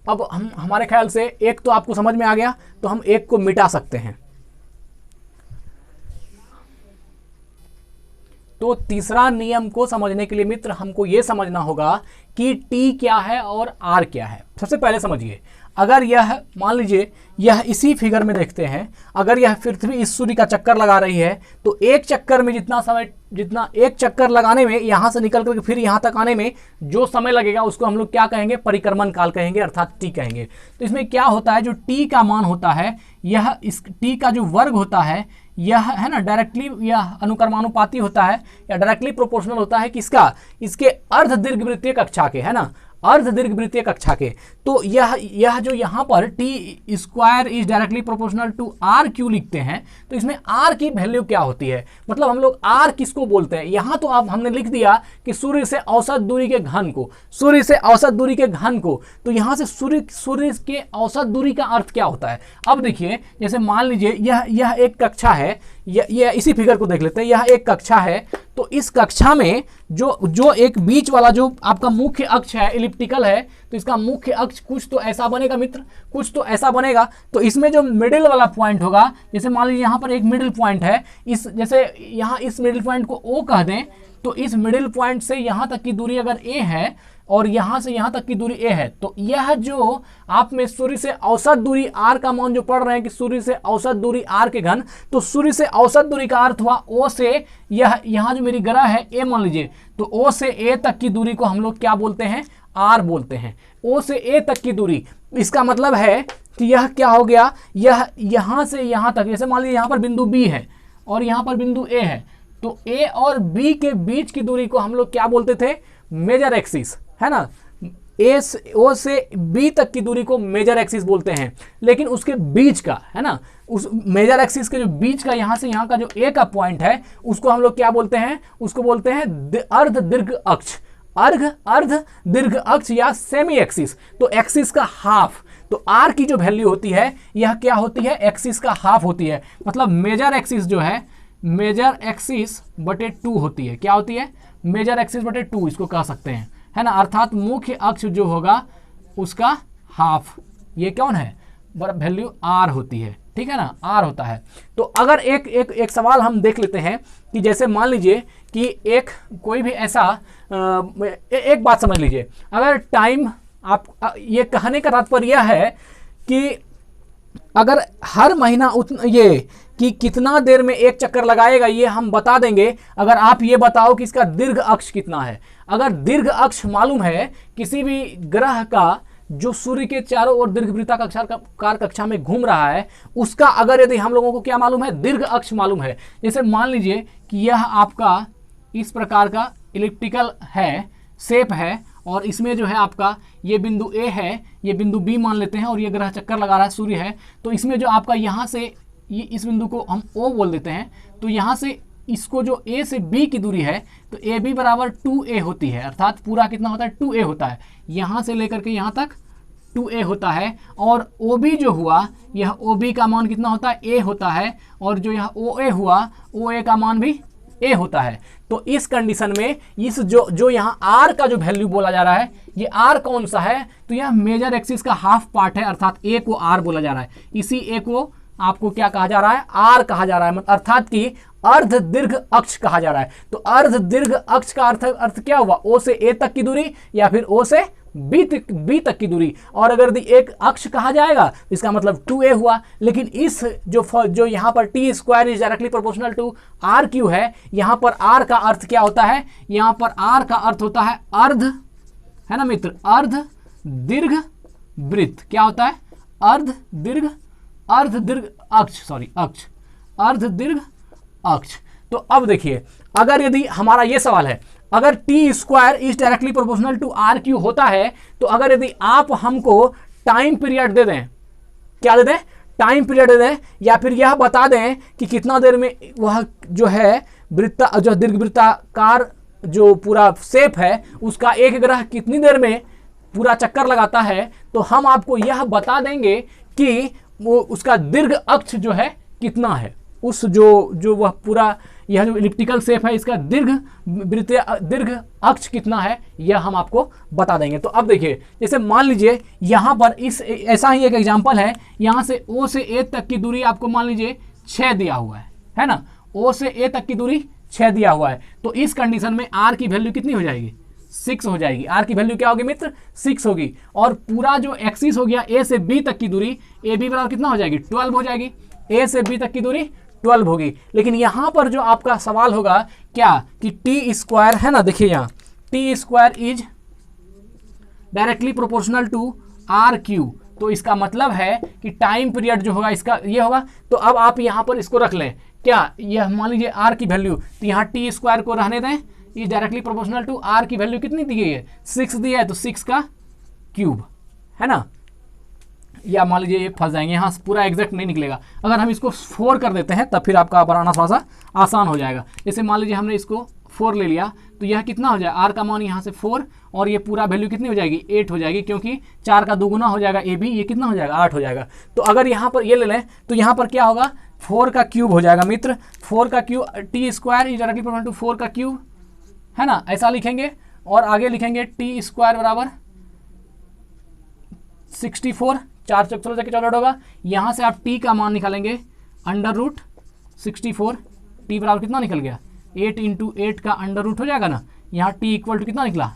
अब हम हमारे ख्याल से एक तो आपको समझ में आ गया, तो हम एक को मिटा सकते हैं। तो तीसरा नियम को समझने के लिए मित्र हमको यह समझना होगा कि t क्या है और r क्या है। सबसे पहले समझिए, अगर यह मान लीजिए यह इसी फिगर में देखते हैं, अगर यह पृथ्वी इस सूर्य का चक्कर लगा रही है, तो एक चक्कर में जितना एक चक्कर लगाने में यहाँ से निकल करके फिर यहाँ तक आने में जो समय लगेगा उसको हम लोग क्या कहेंगे, परिक्रमण काल कहेंगे, अर्थात टी कहेंगे। तो इसमें क्या होता है, जो टी का मान होता है, यह इस टी का जो वर्ग होता है यह है ना डायरेक्टली, यह अनुक्रमानुपाती होता है या डायरेक्टली प्रोपोर्शनल होता है किसका, इसके अर्ध दीर्घवृत्तीय कक्षा के, है ना, अर्ध दीर्घवृत्तीय कक्षा के। तो यह जो यहाँ पर T square is directly proportional to r3 लिखते हैं, तो इसमें r की वैल्यू क्या होती है, मतलब हम लोग r किसको बोलते हैं। यहाँ तो अब हमने लिख दिया कि सूर्य से औसत दूरी के घन को, सूर्य से औसत दूरी के घन को, तो यहाँ से सूर्य के औसत दूरी का अर्थ क्या होता है। अब देखिए, जैसे मान लीजिए यह एक कक्षा है, यह इसी फिगर को देख लेते हैं, यह एक कक्षा है। तो इस कक्षा में जो एक बीच वाला जो आपका मुख्य अक्ष है, इलिप्टिकल है, तो इसका मुख्य अक्ष कुछ तो ऐसा बनेगा मित्र, कुछ तो ऐसा बनेगा। तो इसमें जो मिडिल वाला पॉइंट होगा, जैसे मान लीजिए यहाँ पर एक मिडिल पॉइंट है, इस जैसे यहाँ इस मिडिल पॉइंट को O कह दें, तो इस मिडिल पॉइंट से यहाँ तक की दूरी अगर A है और यहाँ से यहाँ तक की दूरी A है, तो यह जो आप में सूर्य से औसत दूरी r का मान जो पढ़ रहे हैं कि सूर्य से औसत दूरी r के घन, तो सूर्य से औसत दूरी का अर्थ हुआ O से यह यहाँ जो मेरी ग्रह है A मान लीजिए, तो O से A तक की दूरी को हम लोग क्या बोलते हैं, r बोलते हैं। O से A तक की दूरी, इसका मतलब है कि यह क्या हो गया, यह यहाँ से यहाँ तक, जैसे मान लीजिए यहाँ पर बिंदु B है और यहाँ पर बिंदु A है, तो ए और बी के बीच की दूरी को हम लोग क्या बोलते थे, मेजर एक्सिस, है ना। ओ से बी तक की दूरी को मेजर एक्सिस बोलते हैं, लेकिन उसके बीच का, है ना, उस मेजर एक्सिस के जो बीच का यहां से यहां का जो ए का पॉइंट है उसको हम लोग क्या बोलते हैं, उसको बोलते हैं अर्ध दीर्घ अक्ष, अर्ध दीर्घ अक्ष या सेमी एक्सिस। तो एक्सिस का हाफ, तो आर की जो वैल्यू होती है यह क्या होती है, एक्सिस का हाफ होती है। मतलब मेजर एक्सिस जो है मेजर एक्सिस बटे 2 होती है। क्या होती है, मेजर एक्सिस बटे 2 इसको कह सकते हैं, है ना। अर्थात मुख्य अक्ष जो होगा उसका हाफ, ये कौन है, वैल्यू आर होती है, ठीक है ना, आर होता है। तो अगर एक सवाल हम देख लेते हैं कि जैसे मान लीजिए कि एक कोई भी ऐसा एक बात समझ लीजिए, अगर टाइम, आप ये कहने का तात्पर्य यह है कि अगर हर महीना ये कि कितना देर में एक चक्कर लगाएगा ये हम बता देंगे, अगर आप ये बताओ कि इसका दीर्घ अक्ष कितना है। अगर दीर्घ अक्ष मालूम है किसी भी ग्रह का जो सूर्य के चारों ओर दीर्घवृत्ताकार कक्षा में घूम रहा है, उसका अगर यदि हम लोगों को क्या मालूम है, दीर्घ अक्ष मालूम है। जैसे मान लीजिए कि यह आपका इस प्रकार का इलिप्टिकल है, शेप है, और इसमें जो है आपका ये बिंदु ए है, ये बिंदु बी मान लेते हैं, और ये ग्रह चक्कर लगा रहा है, सूर्य है। तो इसमें जो आपका यहाँ से ये इस बिंदु को हम ओ बोल देते हैं, तो यहाँ से इसको जो ए से बी की दूरी है तो ए बी बराबर 2a होती है। अर्थात पूरा कितना होता है, 2a होता है, यहाँ से लेकर के यहाँ तक 2a होता है। और OB जो हुआ, यह OB का मान कितना होता है, a होता है, और जो यह OA हुआ, OA का मान भी a होता है। तो इस कंडीशन में इस जो यहाँ r का जो वैल्यू बोला जा रहा है, ये r कौन सा है, तो यह मेजर एक्सिस का हाफ पार्ट है, अर्थात a को r बोला जा रहा है। इसी a को आपको क्या कहा जा रहा है, r कहा जा रहा है, अर्थात कि अर्ध दीर्घ अक्ष कहा जा रहा है। तो अर्ध दीर्घ अक्ष का अर्थ क्या हुआ, ओ से ए तक की दूरी या फिर ओ से बी तक की दूरी। और अगर यदि एक अक्ष कहा जाएगा इसका मतलब 2a हुआ। लेकिन इस जो यहाँ पर T square is directly proportional to R cube है, यहाँ पर आर का अर्थ क्या होता है, यहाँ पर आर का अर्थ होता है अर्ध, है ना मित्र, अर्ध दीर्घ वृत्त। क्या होता है, अर्ध दीर्घ अक्ष, सॉरी अक्ष, अर्ध दीर्घ अक्ष। तो अब देखिए, अगर यदि हमारा ये सवाल है, अगर T square is directly proportional to R cube होता है, तो अगर यदि आप हमको टाइम पीरियड दे दें, क्या दे दें, टाइम पीरियड दे दें, या फिर यह बता दें कि कितना देर में वह जो है जो दीर्घवृत्ताकार जो पूरा शेप है उसका एक ग्रह कितनी देर में पूरा चक्कर लगाता है, तो हम आपको यह बता देंगे कि वो उसका दीर्घ अक्ष जो है कितना है, उस जो वह पूरा यह जो इलिप्टिकल शेप है इसका दीर्घ अक्ष कितना है, यह हम आपको बता देंगे। तो अब देखिए, जैसे मान लीजिए यहाँ पर ऐसा ही एक एग्जांपल है, यहाँ से O से A तक की दूरी आपको मान लीजिए 6 दिया हुआ है ना, O से A तक की दूरी 6 दिया हुआ है। तो इस कंडीशन में R की वैल्यू कितनी हो जाएगी, 6 हो जाएगी। R की वैल्यू क्या होगी मित्र, 6 होगी। और पूरा जो एक्सिस हो गया A से B तक की दूरी, AB बराबर कितना हो जाएगी, 12 हो जाएगी। A से B तक की दूरी 12 होगी। लेकिन यहाँ पर जो आपका सवाल होगा क्या, कि टी स्क्वायर है ना, देखिए यहाँ T square is directly proportional to R cube. तो इसका मतलब है कि टाइम पीरियड जो होगा इसका ये होगा। तो अब आप यहाँ पर इसको रख लें, क्या यह मान लीजिए आर की वैल्यू, तो यहाँ टी स्क्वायर को रहने दें, is directly proportional to R की वैल्यू कितनी दी गई है, 6 दी है, तो 6 का क्यूब, है ना। या मान लीजिए ये फंस जाएंगे, यहाँ पूरा एग्जैक्ट नहीं निकलेगा। अगर हम इसको 4 कर देते हैं तब फिर आपका बनाना थोड़ा सा आसान हो जाएगा। जैसे मान लीजिए हमने इसको 4 ले लिया, तो यह कितना हो जाएगा, आर का मान यहाँ से 4, और ये पूरा वैल्यू कितनी हो जाएगी, 8 हो जाएगी, क्योंकि 4 का दुगुना हो जाएगा ए बी, ये कितना हो जाएगा, 8 हो जाएगा। तो अगर यहाँ पर ये ले लें तो यहाँ पर क्या होगा, 4 का क्यूब हो जाएगा मित्र, 4 का cube, T square is directly proportional to 4 का क्यूब, है ना, ऐसा लिखेंगे। और आगे लिखेंगे टी स्क्वायर बराबर 64, 4 चौक 14 होगा। यहाँ से आप t का मान निकालेंगे √64, t बराबर कितना निकल गया, 8 × 8 का √ हो जाएगा ना। यहाँ t इक्वल टू कितना निकला,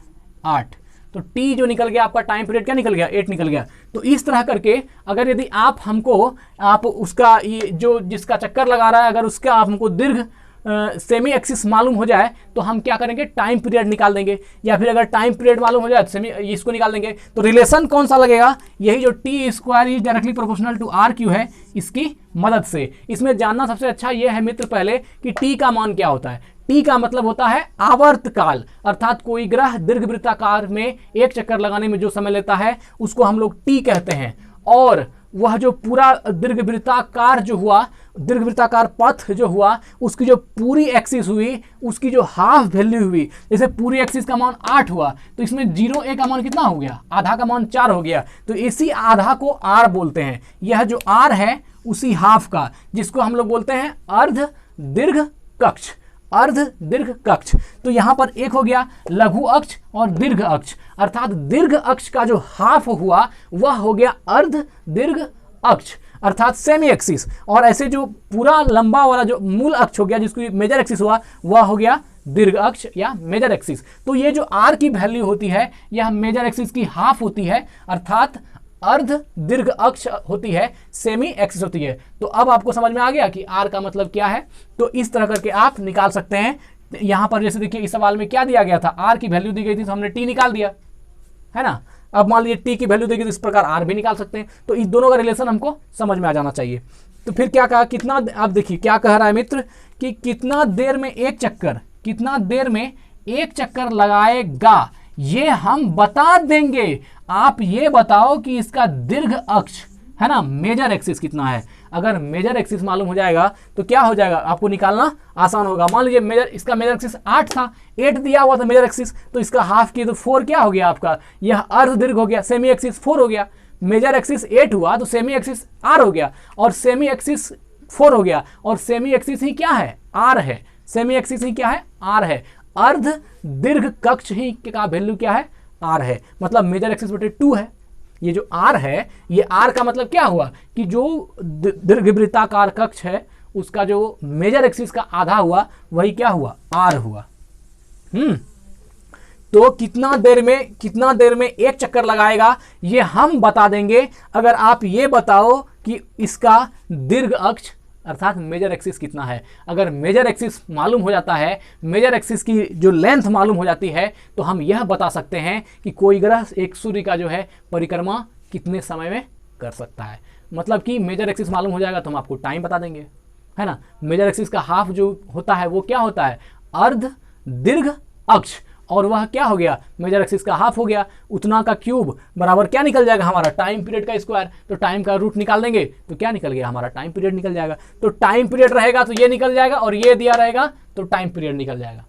8। तो t जो निकल गया आपका टाइम पीरियड क्या निकल गया, 8 निकल गया। तो इस तरह करके अगर यदि आप उसका ये जो जिसका चक्कर लगा रहा है, अगर उसका आप हमको दीर्घ सेमी एक्सिस मालूम हो जाए तो हम क्या करेंगे, टाइम पीरियड निकाल देंगे, या फिर अगर टाइम पीरियड मालूम हो जाए तो सेमी इसको निकाल देंगे। तो रिलेशन कौन सा लगेगा, यही जो T square is directly proportional to R cube है, इसकी मदद से। इसमें जानना सबसे अच्छा ये है मित्र पहले कि टी का मान क्या होता है। टी का मतलब होता है आवर्तकाल, अर्थात कोई ग्रह दीर्घवृत्ताकार में एक चक्कर लगाने में जो समय लेता है उसको हम लोग टी कहते हैं। और वह जो पूरा दीर्घवृत्ताकार जो हुआ, दीर्घवृत्ताकार पथ जो हुआ, उसकी जो पूरी एक्सिस हुई, उसकी जो हाफ वैल्यू हुई, जैसे पूरी एक्सिस का मान 8 हुआ तो इसमें 0a का मान कितना हो गया, आधा का मान 4 हो गया, तो इसी आधा को r बोलते हैं। यह जो r है उसी हाफ का, जिसको हम लोग बोलते हैं अर्ध दीर्घ कक्ष, अर्ध दीर्घ कक्ष। तो यहां पर एक हो गया लघु अक्ष और दीर्घ अक्ष, अर्थात दीर्घ अक्ष का जो हाफ हुआ वह हो गया अर्ध दीर्घ अक्ष, अर्थात सेमी एक्सिस। और ऐसे जो पूरा लंबा वाला जो मूल अक्ष हो गया, जिसको मेजर एक्सिस हुआ, वह हो गया दीर्घ अक्ष या मेजर एक्सिस। तो ये जो आर की वैल्यू होती है यह मेजर एक्सिस की हाफ होती है, अर्थात अर्ध दीर्घ अक्ष होती है, सेमी एक्सिस होती है। तो अब आपको समझ में आ गया कि आर का मतलब क्या है। तो इस तरह करके आप निकाल सकते हैं। यहां पर जैसे देखिए इस सवाल में क्या दिया गया था, आर की वैल्यू दी गई थी तो हमने टी निकाल दिया, है ना। अब मान लीजिए टी की वैल्यू देगी तो इस प्रकार आर भी निकाल सकते हैं। तो इस दोनों का रिलेशन हमको समझ में आ जाना चाहिए। तो फिर क्या कहा, कितना, आप देखिए क्या कह रहा है मित्र कि कितना देर में एक चक्कर, कितना देर में एक चक्कर लगाएगा ये हम बता देंगे। आप ये बताओ कि इसका दीर्घ अक्ष है ना, मेजर एक्सिस कितना है। अगर मेजर एक्सिस मालूम हो जाएगा तो क्या हो जाएगा, आपको निकालना आसान होगा। मान लीजिए मेजर, इसका मेजर एक्सिस 8 था, 8 दिया हुआ था मेजर एक्सिस, तो इसका हाफ की तो 4 क्या हो गया आपका, यह अर्ध दीर्घ हो गया, सेमी एक्सिस 4 हो गया। मेजर एक्सिस 8 हुआ तो सेमी एक्सिस आर हो गया, और सेमी एक्सिस 4 हो गया, और सेमी एक्सिस ही क्या है, आर है। सेमी एक्सिस ही क्या है, आर है। अर्ध दीर्घ कक्ष ही का वैल्यू क्या है, आर है, मतलब मेजर एक्सिस बटे 2 है। ये जो आर है, ये आर का मतलब क्या हुआ कि जो दीर्घवृत्ताकार कक्ष है उसका जो मेजर एक्सिस का आधा हुआ वही क्या हुआ, आर हुआ। तो कितना देर में एक चक्कर लगाएगा ये हम बता देंगे, अगर आप ये बताओ कि इसका दीर्घ अक्ष अर्थात मेजर एक्सिस कितना है। अगर मेजर एक्सिस मालूम हो जाता है, मेजर एक्सिस की जो लेंथ मालूम हो जाती है, तो हम यह बता सकते हैं कि कोई ग्रह एक सूर्य का जो है परिक्रमा कितने समय में कर सकता है। मतलब कि मेजर एक्सिस मालूम हो जाएगा तो हम आपको टाइम बता देंगे, है ना। मेजर एक्सिस का हाफ जो होता है वो क्या होता है, अर्ध दीर्घ अक्ष, और वह क्या हो गया, मेजर एक्सिस का हाफ हो गया। उतना का क्यूब बराबर क्या निकल जाएगा हमारा, टाइम पीरियड का स्क्वायर। तो टाइम का रूट निकाल देंगे तो क्या निकल गया हमारा, टाइम पीरियड निकल जाएगा। तो टाइम पीरियड रहेगा तो ये निकल जाएगा, और ये दिया रहेगा तो टाइम पीरियड निकल जाएगा।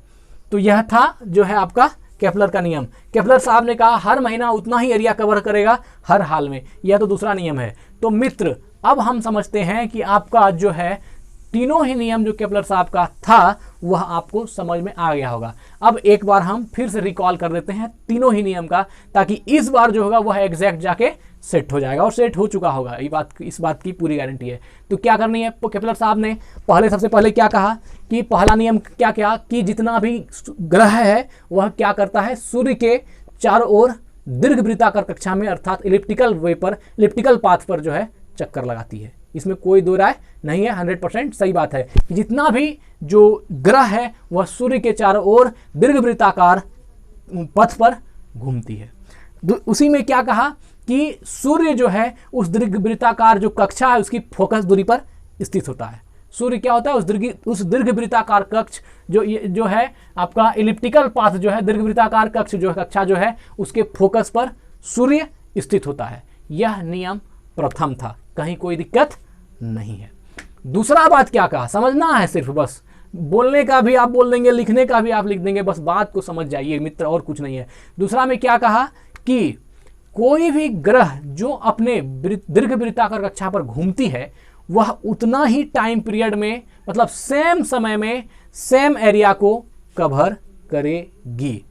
तो यह था जो है आपका केपलर का नियम। केपलर साहब ने कहा हर महीना उतना ही एरिया कवर करेगा हर हाल में, यह तो दूसरा नियम है। तो मित्र अब हम समझते हैं कि आपका जो है तीनों ही नियम जो केपलर साहब का था वह आपको समझ में आ गया होगा। अब एक बार हम फिर से रिकॉल कर देते हैं तीनों ही नियम का, ताकि इस बार जो होगा वह एग्जैक्ट जाके सेट हो जाएगा, और सेट हो चुका होगा, इस बात की पूरी गारंटी है। तो क्या करनी है, केपलर साहब ने सबसे पहले क्या कहा कि पहला नियम क्या क्या कि जितना भी ग्रह है वह क्या करता है, सूर्य के चारों ओर दीर्घवृत्ताकार कक्षा में अर्थात इलिप्टिकल वे पर, इलिप्टिकल पाथ पर जो है चक्कर लगाती है। इसमें कोई दो राय नहीं है, 100% सही बात है कि जितना भी जो ग्रह है वह सूर्य के चारों ओर दीर्घवृत्ताकार पथ पर घूमती है। उसी में क्या कहा कि सूर्य जो है उस दीर्घवृत्ताकार जो कक्षा है उसकी फोकस दूरी पर स्थित होता है। सूर्य क्या होता है, उस दीर्घवृत्ताकार कक्ष जो है आपका इलिप्टिकल पाथ जो है, दीर्घवृत्ताकार कक्ष जो कक्षा जो है उसके फोकस पर सूर्य स्थित होता है। यह नियम प्रथम था, कहीं कोई दिक्कत नहीं है। दूसरा बात क्या कहा, समझना है सिर्फ, बस बोलने का भी आप बोल देंगे, लिखने का भी आप लिख देंगे, बस बात को समझ जाइए मित्र, और कुछ नहीं है। दूसरा में क्या कहा कि कोई भी ग्रह जो अपने दीर्घवृत्ताकार कक्षा पर घूमती है वह उतना ही टाइम पीरियड में, मतलब सेम समय में सेम एरिया को कवर करेगी।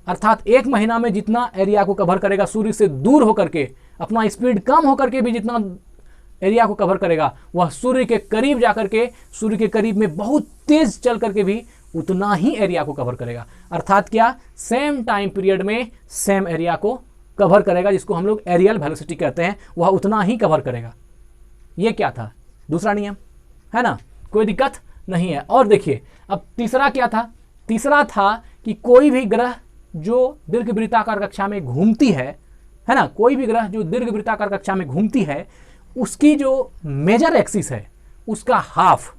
अर्थात एक महीना में जितना एरिया को कवर करेगा सूर्य से दूर होकर के, अपना स्पीड कम होकर के भी जितना एरिया को कवर करेगा वह सूर्य के करीब जाकर के, सूर्य के करीब में बहुत तेज चल करके भी उतना ही एरिया को कवर करेगा। अर्थात क्या, सेम टाइम पीरियड में सेम एरिया को कवर करेगा, जिसको हम लोग एरियल वेलोसिटी कहते हैं, वह उतना ही कवर करेगा। ये क्या था, दूसरा नियम, है ना, कोई दिक्कत नहीं है। और देखिए अब तीसरा क्या था, तीसरा था कि कोई भी ग्रह जो दीर्घवृत्ताकार कक्षा में घूमती है ना, कोई भी ग्रह जो दीर्घवृत्ताकार कक्षा में घूमती है उसकी जो मेजर एक्सिस है उसका हाफ,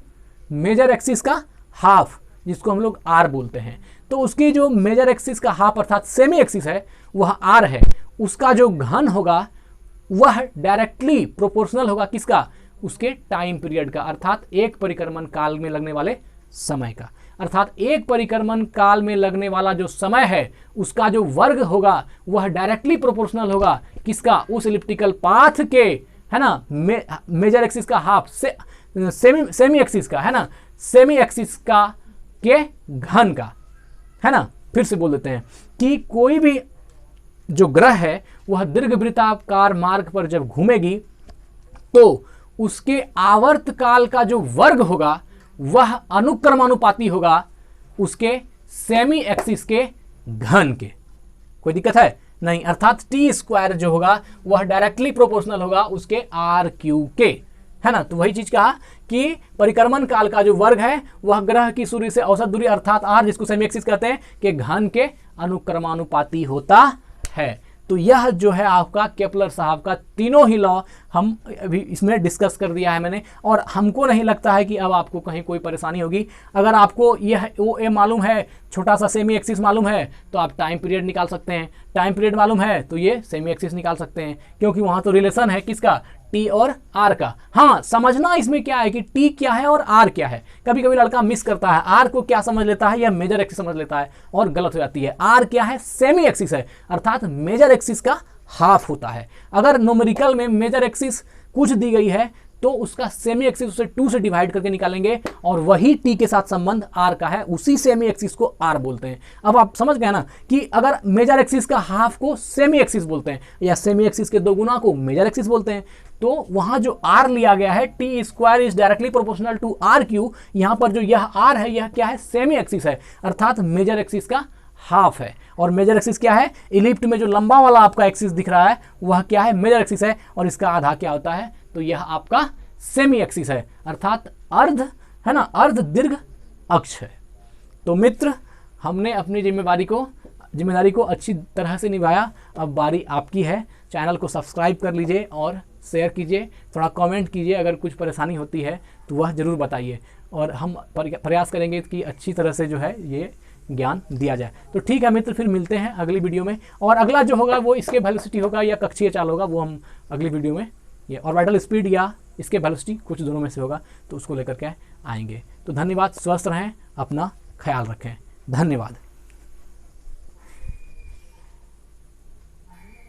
मेजर एक्सिस का हाफ जिसको हम लोग आर बोलते हैं, तो उसकी जो मेजर एक्सिस का हाफ अर्थात सेमी एक्सिस है वह आर है, उसका जो घन होगा वह डायरेक्टली प्रोपोर्शनल होगा किसका, उसके टाइम पीरियड का, अर्थात एक परिक्रमण काल में लगने वाले समय का। अर्थात एक परिक्रमण काल में लगने वाला जो समय है उसका जो वर्ग होगा वह डायरेक्टली प्रोपोर्शनल होगा किसका, उस इलिप्टिकल पाथ के, है ना, मेजर एक्सिस का हाफ से सेमी एक्सिस का, है ना, सेमी एक्सिस का के घन का, है ना। फिर से बोल देते हैं कि कोई भी जो ग्रह है वह दीर्घवृत्ताकार मार्ग पर जब घूमेगी तो उसके आवर्त काल का जो वर्ग होगा वह अनुक्रमानुपाती होगा उसके सेमी एक्सिस के घन के। कोई दिक्कत है नहीं, अर्थात टी स्क्वायर जो होगा वह डायरेक्टली प्रोपोर्शनल होगा उसके आर क्यू के, है ना। तो वही चीज कहा कि परिक्रमण काल का जो वर्ग है वह ग्रह की सूर्य से औसत दूरी अर्थात आर जिसको सेमी एक्सिस कहते हैं के घन के अनुक्रमानुपाती होता है। तो यह जो है आपका केपलर साहब का तीनों ही लॉ हम अभी इसमें डिस्कस कर दिया है मैंने, और हमको नहीं लगता है कि अब आपको कहीं कोई परेशानी होगी। अगर आपको यह ओ ए मालूम है, छोटा सा सेमी एक्सिस मालूम है तो आप टाइम पीरियड निकाल सकते हैं, टाइम पीरियड मालूम है तो ये सेमी एक्सिस निकाल सकते हैं, क्योंकि वहाँ तो रिलेशन है किसका, टी और आर का। हाँ, समझना इसमें क्या है कि टी क्या है और आर क्या है। कभी कभी लड़का मिस करता है, आर को क्या समझ लेता है या मेजर एक्सिस समझ लेता है और गलत हो जाती है। आर क्या है, सेमी एक्सिस है, अर्थात मेजर एक्सिस का हाफ होता है। अगर न्यूमेरिकल में मेजर एक्सिस कुछ दी गई है तो उसका सेमी एक्सिस उसे 2 से डिवाइड करके निकालेंगे और वही टी के साथ संबंध आर का है, उसी सेमी एक्सिस को आर बोलते हैं। अब आप समझ गए ना कि अगर मेजर एक्सिस का हाफ को सेमी एक्सिस बोलते हैं या सेमी एक्सिस के 2 गुना को मेजर एक्सिस बोलते हैं, तो वहां जो आर लिया गया है T square is directly proportional to R cube, यहां पर जो यह आर है यह क्या है, सेमी एक्सिस है, अर्थात मेजर एक्सिस का हाफ है। और मेजर एक्सिस क्या है, इलिप्ट में जो लंबा वाला आपका एक्सिस दिख रहा है वह क्या है, मेजर एक्सिस है, और इसका आधा क्या होता है, तो यह आपका सेमी एक्सिस है, अर्थात अर्ध, है ना, अर्ध दीर्घ अक्ष है। तो मित्र, हमने अपनी जिम्मेदारी को अच्छी तरह से निभाया। अब बारी आपकी है। चैनल को सब्सक्राइब कर लीजिए और शेयर कीजिए, थोड़ा कमेंट कीजिए, अगर कुछ परेशानी होती है तो वह ज़रूर बताइए, और हम प्रयास करेंगे कि अच्छी तरह से जो है ये ज्ञान दिया जाए। तो ठीक है मित्र, फिर मिलते हैं अगली वीडियो में, और अगला जो होगा वो इसके वेलोसिटी होगा या कक्षीय चाल होगा, वो हम अगली वीडियो में, ये ऑर्बिटल स्पीड या इसके वेलोसिटी कुछ दोनों में से होगा, तो उसको लेकर के आएंगे। तो धन्यवाद, स्वस्थ रहें, अपना ख्याल रखें, धन्यवाद।